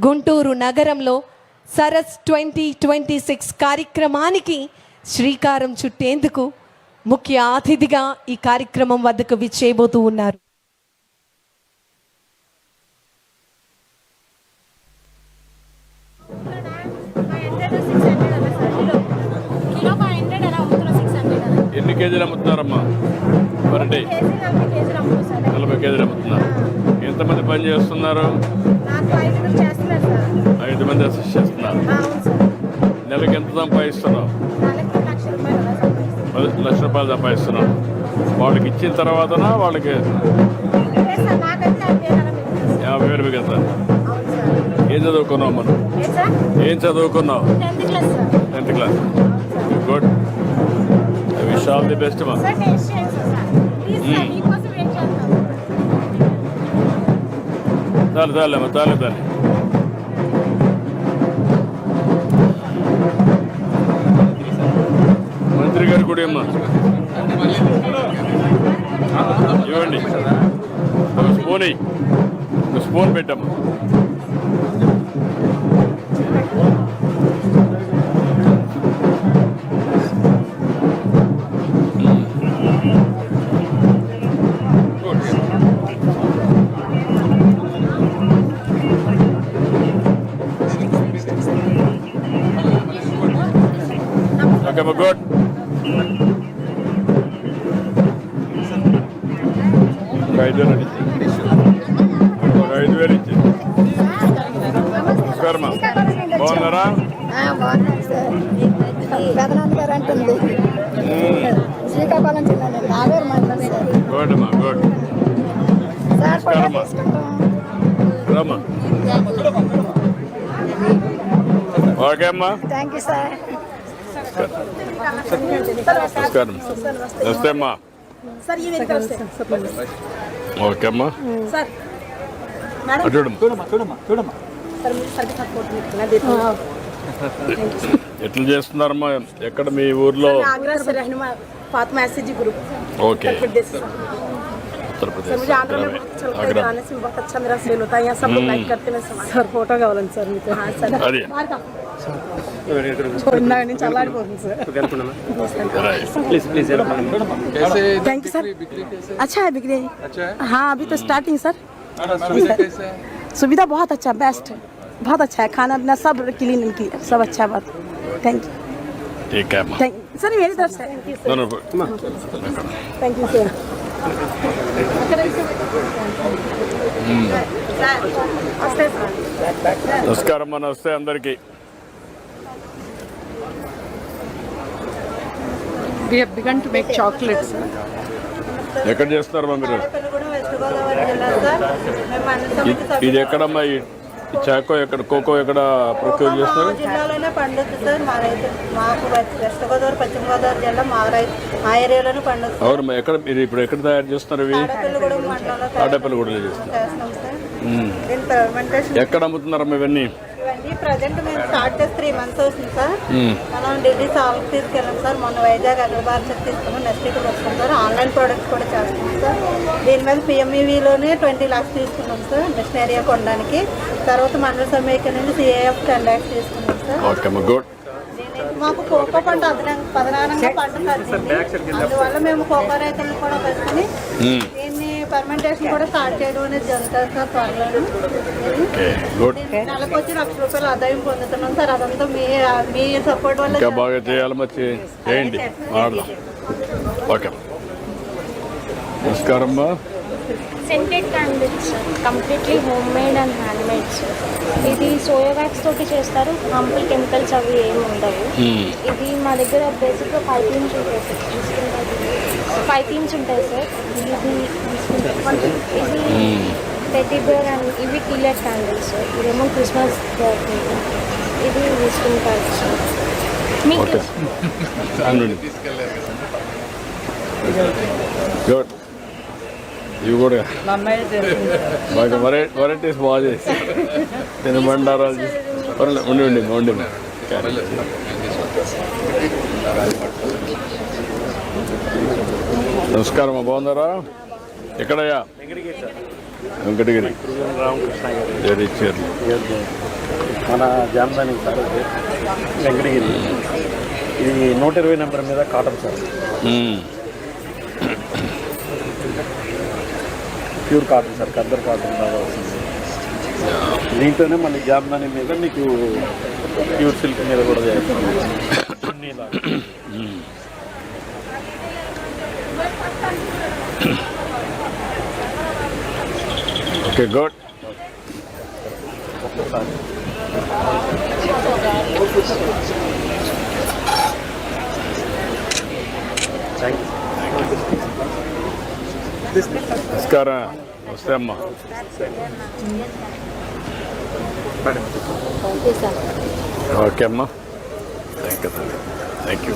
గుంటూరు నగరంలో సరస్ 2026 కార్యక్రమానికి శ్రీకారం చుట్టేందుకు ముఖ్య అతిథిగా ఈ కార్యక్రమం వద్దకు విచ్చేయబోతూ ఉన్నారు. ఎన్ని కేజీలు అమ్ముతున్నారమ్మా? 40 కేజీలు అమ్ముతున్నారు. ఎంతమంది పని చేస్తున్నారు? 5 మంది అసిస్ట్ చేస్తున్నారు. నెలకి ఎంత సంపాదిస్తున్నావు? 1 లక్ష రూపాయలు సంపాదిస్తున్నావు. వాళ్ళకి ఇచ్చిన తర్వాతనా వాళ్ళకి 50,000 మిగతా? ఏం చదువుకున్నావు మనం? ఏం చదువుకున్నావు? 10th class. Good. I wish all the best మా. చాలు మంత్రి గారు కూడా అమ్మా ఇవ్వండి. ఒక స్పూన్ పెట్టమ్మా. ఓకే అమ్మా, గుడ్. ఒక 5,000 ఇచ్చి. నమస్కారం అమ్మా, బాగున్నారా? గుడ్ అమ్మా, గుడ్. నమస్కారం అమ్మా, రమ్మా. ఓకే అమ్మా, థ్యాంక్ యూ సార్. నమస్కారం. నమస్తే అమ్మా. ఓకే అమ్మా, ఎట్లా చేస్తున్నారమ్మా? ఎక్కడ మీ ఊర్లో? ఓకే, उत्तर आंध्र में चलते गाने से बहुत अच्छा मेरा सेल होता है. यहाँ सब लोग लाइक करते हैं. सर फोटो కావాలండి సార్ మీకు? हाँ सर. అది ఇందాక నుంచి అలాడిపోతుంది సార్. Please please. कैसे? Thank you sir. अच्छा है बिक्री. अच्छा है. हाँ अभी तो स्टार्टिंग सर. सुविधा कैसे है? सुविधा बहुत अच्छा, बेस्ट है, बहुत अच्छा है. खाना पीना सब क्लीन क्लियर, सब अच्छा बात. Thank you. ठीक है थैंक सर मेरी तरफ से. Thank you sir. నమస్కారం. నమస్తే అందరికి. We have begun to make chocolates. ఎక్కడ చేస్తున్నారమ్మా మీరు? ఇది ఎక్కడమ్మా? ఈ చాకో ఎక్కడ, కోకో ఎక్కడ ప్రొక్యూర్ చేస్తారు? జిల్లాలోనే పండుద్ది సార్. మా రైతు మాకు వెస్ట్ గోదావరి, పశ్చిమ గోదావరి జిల్లా మా ఏరియాలోనే పండుద్ది. అవునమ్మా. ఎక్కడ మీరు ఇప్పుడు ఎక్కడ తయారు చేస్తున్నారు ఇవి? తాడేపల్లిగూడలో చేస్తున్నారు. ఎక్కడ అమ్ముతున్నారమ్మా ఇవన్నీ? ఇవన్నీ ప్రజెంట్ మేము స్టార్ట్ చేసి 3 months అవుతుంది సార్. మనం ఢిల్లీ సాల్వ్ తీసుకెళ్ళాం సార్. మొన్న వైజాగ్ అగ్రబార్చ్ తీసుకున్నాం. నెక్స్ట్ వీక్ వస్తాం సార్. ఆన్లైన్ ప్రొడక్ట్స్ కూడా చేస్తున్నాం సార్. దీని మీద PMEVలోనే 20 lakhs తీసుకున్నాం సార్ మిషన్ ఏరియా కొనడానికి. తర్వాత మండల సమైక్య నుండి CAF 10 lakhs తీసుకున్నాం సార్. Okay good. మాకు కోకో పంట ప్రధానంగా పంట వచ్చింది. అందువల్ల మేము కోకో రైతులను కూడా పెట్టుకుని దీన్ని ఫర్మెంటేషన్ కూడా స్టార్ట్ చేయడం అనేది జరుగుతుంది సార్ త్వరలో. నెలకు వచ్చి 1 లక్ష రూపాయలు ఆదాయం పొందుతున్నాం సార్. అదంతా మీ సపోర్ట్ వల్ల బాగా చేయాలి. చేయండి. ఓకే, నమస్కారం అమ్మా. Scented candles completely home made and hand made sir. ఇది సోయా వ్యాక్స్ తోటి చేస్తారు. హార్మ్ఫుల్ కెమికల్స్ అవి ఏమి ఉండవు. ఇది మా దగ్గర బేసిక్గా 5 themes ఉంటాయి సార్. 5 themes ఉంటాయి సార్. ఇది టెడ్డీ బేర్ అండ్ ఇవి టీలెట్ క్యాండిల్స్ సార్. ఇదేమో క్రిస్మస్ ఇది తీసుకుంటారు సార్. మీకు గుడ్. ఇవి కూడా బాగా వెరైటీస్ బాగా చేసి తినబండారాలు ఉండి నమస్కారం. బాగున్నారా? ఎక్కడయ్యా? వెంకటగిరి రామకృష్ణ గారు జరీచర్లు. మన జామ్దాని సార్ ఇది వెంకటగిరి. ఇది 120 నెంబర్ మీద cotton sir, pure cotton sir, khaddar cotton లాగా వస్తుంది. దీంట్లోనే మళ్ళీ జామ్దాని మీద మీకు ప్యూర్ సిల్క్ మీద కూడా చేస్తాం. Okay good. నమస్కారం. వస్తే అమ్మా. ఓకే అమ్మా, థ్యాంక్ యూ థ్యాంక్ యూ.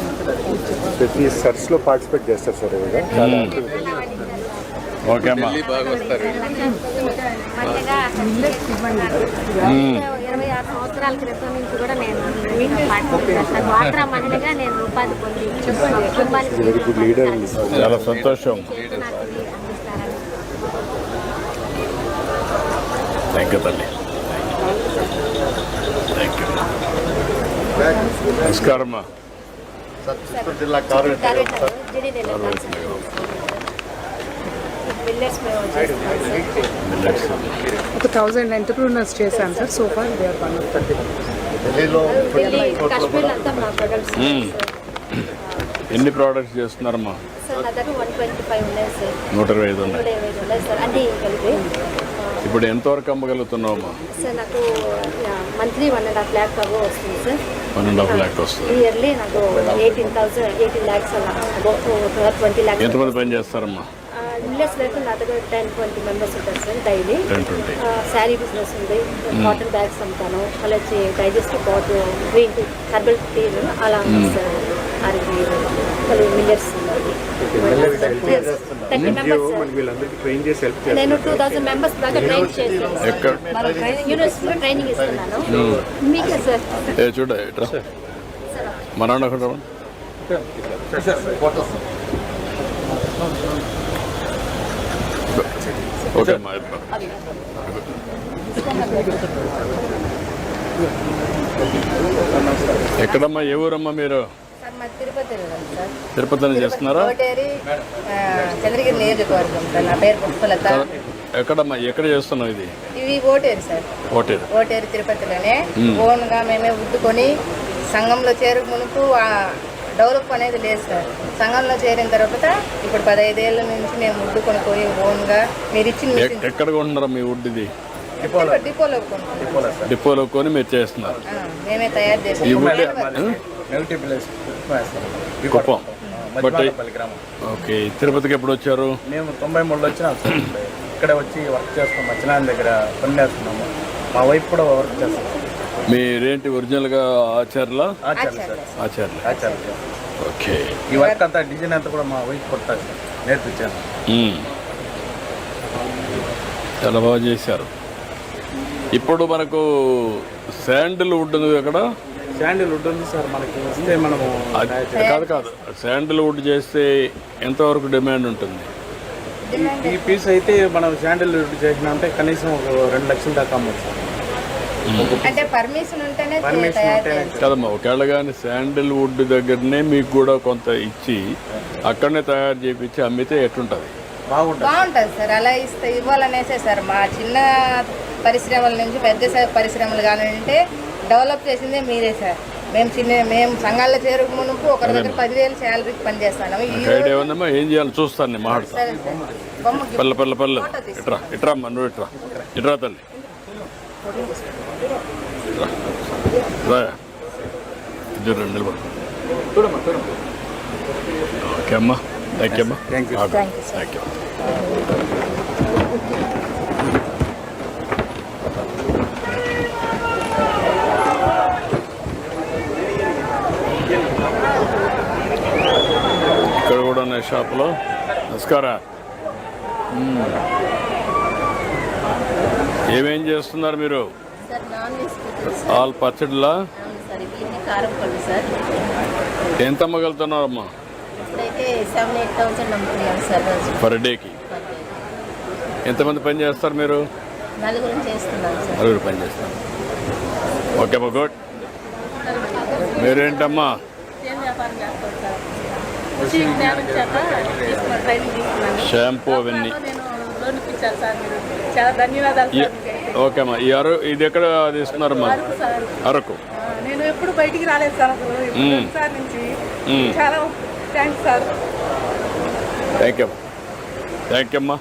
ప్రతి సర్చ్లో పార్టిసిపేట్ చేస్తారు సార్ ఇవాళ. ఓకే అమ్మా. ఢిల్లీ బాగా వస్తారు. 26 సంవత్సరాల క్రితం నుంచి కూడా నేను పార్టిసిపేట్ చేస్తాను. డ్వాక్రా మహిళగా నేను ఉపాధి పొంది కుటుంబానికి వెరీ గుడ్ లీడర్ ఉంది. చాలా సంతోషం. నాకు ఇది అందిస్తారని. థ్యాంక్ యూ తల్లి, థ్యాంక్ యూ. నమస్కారం అమ్మా. జిల్లా కారు మిల్లెట్స్. ఒక 1000 ఎంటర్ప్రీనర్స్ చేశాను sir. So far they are one of that. ఢిల్లీలో కాశ్మీర్ అంతా మా ప్రొడక్ట్స్ ఎన్ని ప్రోడక్ట్స్ చేస్తున్నారమ్మా? సార్ నా దగ్గర 125 ఉన్నాయి సార్. 125 ఉన్నాయి. 125 ఉన్నాయి సార్, అన్నీ కలిపి. ఇప్పుడు ఎంతవరకు అమ్మగలుగుతున్నావమ్మా? సార్ నాకు మంత్లీ 1.5 lakh అబో వస్తుంది సార్. 1.5 lakh వస్తుంది. ఇయర్లీ నాకు 18 lakhs అలా అబో 20 lakhs. ఎంతమంది పని చేస్తారమ్మా? మిల్లెట్స్ అయితే నా దగ్గర 10-20 మెంబర్స్ ఉంటారు సార్ డైలీ. 10-20. శారీ బిజినెస్ ఉంది, కాటన్ బ్యాగ్స్ అమ్ముతాను, మళ్ళీ వచ్చి digestive powder, green tea, herbal tea అలా ఉంది సార్. మళ్ళీ మిల్లెట్స్ 30 మెంబర్స్ సార్. వీళ్ళందరికీ ట్రైన్ చేసి హెల్ప్ నేను 2000 మెంబర్స్ దాకా ట్రైన్ చేశాను. ఎక్కడ? యూనివర్సిటీలో ట్రైనింగ్ ఇస్తున్నాను. మీకే సార్. ఏ చూడ ఎట్రా మా నాన్న ఒకటి ఓకే అమ్మా. ఎక్కడమ్మా, ఏ ఊరమ్మా మీరు? సార్ మా తిరుపతి సార్. తిరుపతిని చేస్తున్నారా? కోటేరి చంద్రగిరి నియోజకవర్గం సార్. నా పేరు పుష్పలత. ఎక్కడమ్మా, ఎక్కడ చేస్తున్నావు ఇది? ఇవి ఓటేరు సార్. ఓటేరు. ఓటేరు తిరుపతిలోనే ఓన్గా మేమే ఉద్దుకొని సంఘంలో చేరుకు మునుపు డెవలప్ అనేది లేదు సార్. సంఘంలో చేరిన తర్వాత ఇప్పుడు 15 ఏళ్ళ నుంచి మేము ఉద్దుకొని పోయి ఓన్గా మీరు ఇచ్చిన మిషన్ ఎక్కడ కొంటున్నారా మీ వుడ్ ఇది? డిపోలో కొనుక్కుంటాం. డిపోలో కొని మీరు చేస్తున్నారు. మేమే తయారు ఈ చేసాం. వుడ్ కుప్పం. బట్ గ్రామం. ఓకే, తిరుపతికి ఎప్పుడు వచ్చారు? మేము 93లో వచ్చినాం సార్. ఇక్కడ వచ్చి వర్క్ చేస్తాం. మచ్చినాయన దగ్గర పని చేస్తున్నాము. మా వైఫ్ కూడా వర్క్ చేస్తాం. మీరేంటి ఒరిజినల్గా ఆచార్యులా? ఆచార్య సార్. ఆచార్యులు. ఆచార్య. ఓకే. ఈ వర్క్ అంతా డిజైన్ అంతా కూడా మా వైఫ్ కొట్టారు సార్, నేర్పించాను. చాలా బాగా చేశారు. ఇప్పుడు మనకు శాండిల్ వుడ్ ఉంది అక్కడ. శాండిల్ వుడ్ ఉంది సార్. మనకి వస్తే మనము కాదు శాండిల్ వుడ్ చేస్తే ఎంతవరకు డిమాండ్ ఉంటుంది? ఈ పీస్ అయితే మనం శాండిల్ వుడ్ చేసినంటే కనీసం ఒక 2 లక్షల దాకా అమ్మచ్చు సార్. అంటే పర్మిషన్ ఉంటేనే పర్మిషన్ తయారు ఉంటేనే చేయాలి. కదమ్మా, ఒకవేళ కానీ శాండిల్ వుడ్ దగ్గరనే మీకు కూడా కొంత ఇచ్చి అక్కడనే తయారు చేయించి అమ్మితే ఎట్లుంటుంది? బాగుంటుంది సార్. అలా ఇవ్వాలనేసే సార్. మా చిన్న పరిశ్రమల నుంచి పెద్ద పరిశ్రమలు కానివ్వంటే డెవలప్ చేసిందే మీరే సార్. మేము సంఘాల్లో చేరుకు మునుపు ఒకరి దగ్గర 10,000 శాలరీకి పనిచేస్తాను. ఐడియా ఉందమ్మా, ఏం చేయాలి చూస్తాను, నేను మాట్లాడతాను. సరే సార్. బొమ్మ పల్లె ఇట్రా అమ్మా, నువ్వు ఇట్రా తల్లి. నిలబడు. ఓకే అమ్మా, థ్యాంక్ యూ అమ్మా. Thank you. ఇక్కడ కూడా ఉన్నాయి షాపులో. నమస్కారం. ఏమేం చేస్తున్నారు మీరు? సార్ నాన్ వెజ్ ఆల్ పచ్చడిలా? సార్. ఇవన్నీ కారం పళ్ళు సార్. ఎంత అమ్మగలుగుతున్నారమ్మా? ఇప్పుడైతే 7,000-8,000 అమ్ముతున్నాం సార్ రోజు. పర్ డేకి. ఎంతమంది పని చేస్తారు మీరు? నలుగురు చేస్తున్నాను సార్. నలుగురు పని చేస్తారు. ఓకే అమ్మా, గుడ్. మీరేంటమ్మా? వ్యాపారం చేస్తాను సార్. కృషి జ్ఞానం చేత ట్రైనింగ్ తీసుకున్నాను. షాంపూ అవన్నీ. నేను లోన్ ఇప్పించాను సార్. మీరు చాలా ధన్యవాదాలు సార్. ఓకే అమ్మా. ఇది ఎక్కడ తీసుకున్నారమ్మా? సార్ అరకు. నేను ఎప్పుడు బయటికి రాలేదు సార్. అసలు ఇప్పుడు సార్ నుంచి చాలా థ్యాంక్స్ సార్. థ్యాంక్ యూ అమ్మా.